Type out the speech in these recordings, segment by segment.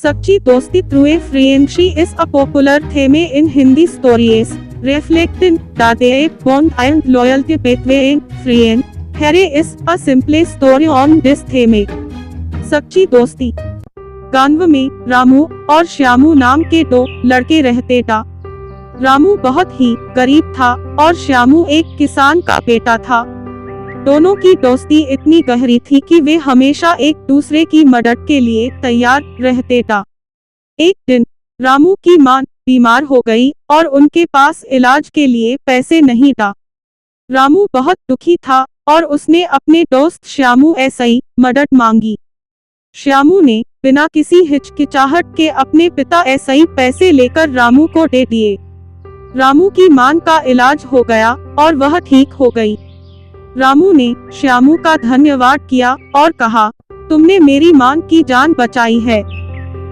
सच्ची दोस्ती through a friendship is a popular theme in Hindi stories, reflecting the deep bond and loyalty between friends. Here is a simple story on this theme. सच्ची दोस्ती। गांव में रामू और श्यामू नाम के दो लड़के रहते थे। रामू बहुत ही गरीब था और श्यामू एक किसान का बेटा था। दोनों की दोस्ती इतनी गहरी थी कि वे हमेशा एक दूसरे की मदद के लिए तैयार रहते थे। एक दिन रामू की मां बीमार हो गई और उनके पास इलाज के लिए पैसे नहीं था। रामू बहुत दुखी था और उसने अपने दोस्त श्यामू ऐसे ही मदद मांगी। श्यामू ने बिना किसी हिचकिचाहट के अपने पिता ऐसे ही पैसे लेकर रामू को दे दिए। रामू की मां का इलाज हो गया और वह ठीक हो गई। रामू ने श्यामू का धन्यवाद किया और कहा, तुमने मेरी मां की जान बचाई है।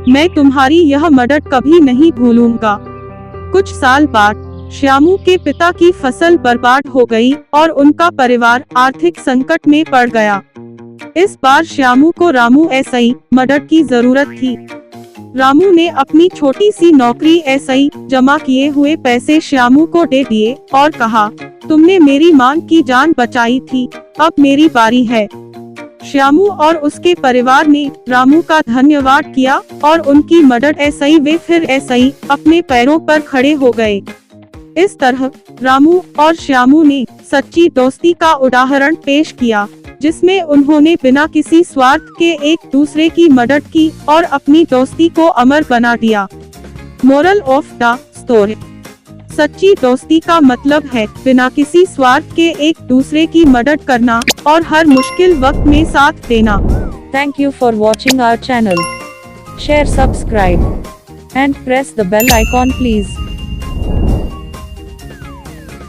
मैं तुम्हारी यह मदद कभी नहीं भूलूंगा। कुछ साल बाद श्यामू के पिता की फसल बर्बाद हो गई और उनका परिवार आर्थिक संकट में पड़ गया। इस बार श्यामू को रामू ऐसे ही मदद की जरूरत थी। रामू ने अपनी छोटी सी नौकरी ऐसे ही जमा किए हुए पैसे श्यामू को दे दिए और कहा, तुमने मेरी मां की जान बचाई थी, अब मेरी बारी है। श्यामू और उसके परिवार ने रामू का धन्यवाद किया और उनकी मदद ऐसे ही वे फिर ऐसे ही अपने पैरों पर खड़े हो गए। इस तरह रामू और श्यामू ने सच्ची दोस्ती का उदाहरण पेश किया, जिसमें उन्होंने बिना किसी स्वार्थ के एक दूसरे की मदद की और अपनी दोस्ती को अमर बना दिया। Moral of the story. सच्ची दोस्ती का मतलब है बिना किसी स्वार्थ के एक दूसरे की मदद करना और हर मुश्किल वक्त में साथ देना। Thank you for watching our channel. Share, subscribe and press the bell icon please.